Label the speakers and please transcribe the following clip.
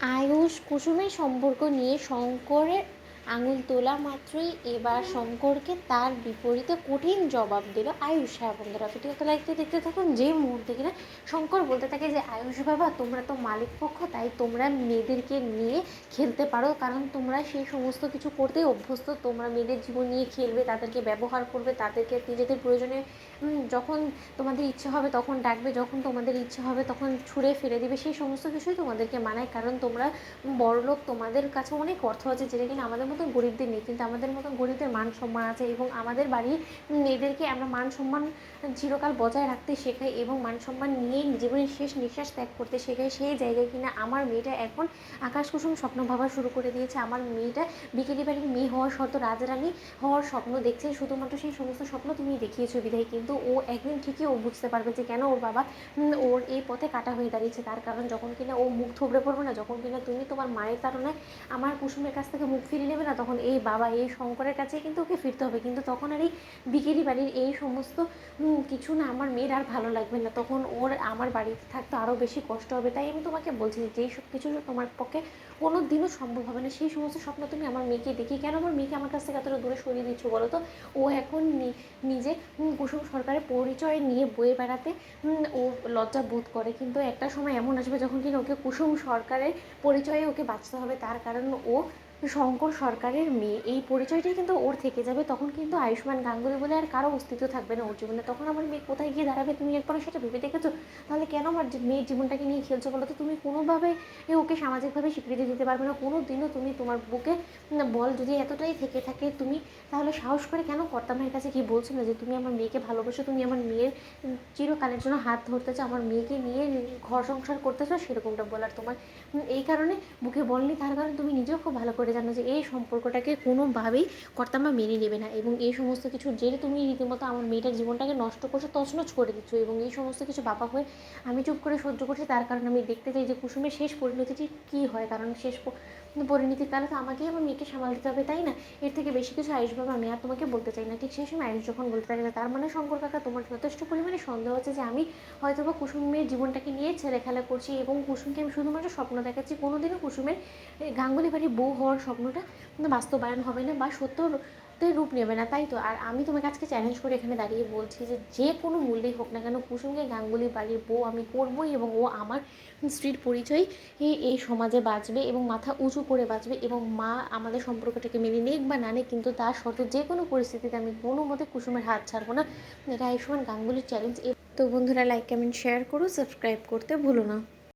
Speaker 1: আয়ুষ কুসুমের সম্পর্ক নিয়ে শঙ্করের আঙুল তোলা মাত্রই এবার শঙ্করকে তার বিপরীতে কঠিন জবাব দিল আয়ুষ। হ্যাঁ বন্ধুরা, ভিডিওতে লাইকতে দেখতে থাকুন। যে মুহূর্তে কিনা শঙ্কর বলতে থাকে যে আয়ুষ বাবা, তোমরা তো মালিক পক্ষ, তাই তোমরা মেয়েদেরকে নিয়ে খেলতে পারো, কারণ তোমরা সেই সমস্ত কিছু করতেই অভ্যস্ত। তোমরা মেয়েদের জীবন নিয়ে খেলবে, তাদেরকে ব্যবহার করবে, তাদেরকে নিজেদের প্রয়োজনে যখন তোমাদের ইচ্ছে হবে তখন ডাকবে, যখন তোমাদের ইচ্ছে হবে তখন ছুঁড়ে ফেলে দেবে, সেই সমস্ত কিছুই তোমাদেরকে মানায়, কারণ তোমরা বড়লোক, তোমাদের কাছে অনেক অর্থ আছে, যেটা কিনা আমাদের মতন গরিবদের নেই। কিন্তু আমাদের মতন গরিবদের মান সম্মান আছে, এবং আমাদের বাড়ির মেয়েদেরকে আমরা মান সম্মান চিরকাল বজায় রাখতে শেখাই এবং মান সম্মান নিয়েই জীবনের শেষ নিঃশ্বাস ত্যাগ করতে শেখাই। সেই জায়গায় কিনা আমার মেয়েটা এখন আকাশ কুসুম স্বপ্ন ভাবা শুরু করে দিয়েছে। আমার মেয়েটা বিকেলি বাড়ির মেয়ে হওয়ার শর্ত রাজরানী হওয়ার স্বপ্ন দেখছে। শুধুমাত্র সেই সমস্ত স্বপ্ন তুমি দেখিয়েছো বিধায় কিন্তু ও একদিন ঠিকই ও বুঝতে পারবে যে কেন ওর বাবা ওর এই পথে কাটা হয়ে দাঁড়িয়েছে। তার কারণ যখন কিনা ও মুখ থুবড়ে পড়বে না, যখন কিনা তুমি তোমার মায়ের কারণে আমার কুসুমের কাছ থেকে মুখ ফিরিয়ে নেবে না, তখন এই বাবা, এই শঙ্করের কাছে কিন্তু ওকে ফিরতে হবে। কিন্তু তখন আর এই বিকেলি বাড়ির এই সমস্ত কিছু না আমার মেয়ের আর ভালো লাগবে না, তখন ওর আমার বাড়িতে থাকতে আরও বেশি কষ্ট হবে। তাই আমি তোমাকে বলছি যে যেই সব কিছু তোমার পক্ষে কোনো দিনও সম্ভব হবে না, সেই সমস্ত স্বপ্ন তুমি আমার মেয়েকে দেখি কেন আমার মেয়েকে আমার কাছ থেকে এতটা দূরে সরিয়ে দিচ্ছ বলো তো? ও এখন নিজে কুসুম সরকারের পরিচয় নিয়ে বয়ে বেড়াতে ও লজ্জা বোধ করে, কিন্তু একটা সময় এমন আসবে যখন কিনা ওকে কুসুম সরকারের পরিচয়ে ওকে বাঁচতে হবে। তার কারণ ও শঙ্কর সরকারের মেয়ে, এই পরিচয়টাই কিন্তু ওর থেকে যাবে। তখন কিন্তু আয়ুষ্মান গাঙ্গুলি বলে আর কারো অস্তিত্ব থাকবে না ওর জীবনে। তখন আমার মেয়ে কোথায় গিয়ে দাঁড়াবে তুমি একবার সেটা ভেবে দেখেছো? তাহলে কেন আমার মেয়ের জীবনটাকে নিয়ে খেলছো বলো তো? তুমি কোনোভাবে ওকে সামাজিকভাবে স্বীকৃতি দিতে পারবে না। কোনো দিনও তুমি তোমার বুকে বল যদি এতটাই থেকে থাকে, তুমি তাহলে সাহস করে কেন কর্তামায়ের কাছে কি বলছো না যে তুমি আমার মেয়েকে ভালোবাসো, তুমি আমার মেয়ের চিরকালের জন্য হাত ধরতে চাও, আমার মেয়েকে নিয়ে ঘর সংসার করতে চাও, সেরকমটা বলার তোমার এই কারণে বুকে বলনি। তার কারণ তুমি নিজেও খুব ভালো করে জানো যে এই সম্পর্কটাকে কোনোভাবেই কর্তামা মেনে নেবে না, এবং এই সমস্ত কিছু জেরে তুমি রীতিমতো আমার মেয়েটার জীবনটাকে নষ্ট করছো, তছনছ করে দিচ্ছ। এবং এই সমস্ত কিছু বাবা হয়ে আমি চুপ করে সহ্য করছি, তার কারণ আমি দেখতে চাই যে কুসুমের শেষ পরিণতিটি কী হয়, কারণ শেষ পরিণতির কালে তো আমাকেই আমার মেয়েকে সামাল দিতে হবে, তাই না? এর থেকে বেশি কিছু আয়ুষ বাবা আমি আর তোমাকে বলতে চাই না। ঠিক সেই সময় আয়ুষ যখন বলতে থাকে, তার মানে শঙ্কর কাকা তোমার যথেষ্ট পরিমাণে সন্দেহ আছে যে আমি হয়তো বা কুসুমের জীবনটাকে নিয়ে ছেলেখেলা করছি, এবং কুসুমকে আমি শুধুমাত্র স্বপ্ন দেখাচ্ছি। কোনোদিনও কুসুমের গাঙ্গুলি বাড়ির বউ হওয়ার স্বপ্নটা বাস্তবায়ন হবে না বা সত্যতে রূপ নেবে না, তাই তো? আর আমি তোমাকে আজকে চ্যালেঞ্জ করে এখানে দাঁড়িয়ে বলছি যে যে কোনো মূল্যেই হোক না কেন কুসুমকে গাঙ্গুলি বাড়ির বউ আমি করবই, এবং ও আমার স্ত্রীর পরিচয় এই সমাজে বাঁচবে এবং মাথা উঁচু করে বাঁচবে, এবং মা আমাদের সম্পর্কটাকে মেনে নিক বা না নিক, কিন্তু তার শর্ত যে কোনো পরিস্থিতিতে আমি কোনো মতে কুসুমের হাত ছাড়বো না। এটা আয়ুষ্মান গাঙ্গুলির চ্যালেঞ্জ। তো বন্ধুরা, লাইক কমেন্ট শেয়ার করো, সাবস্ক্রাইব করতে ভুলো না।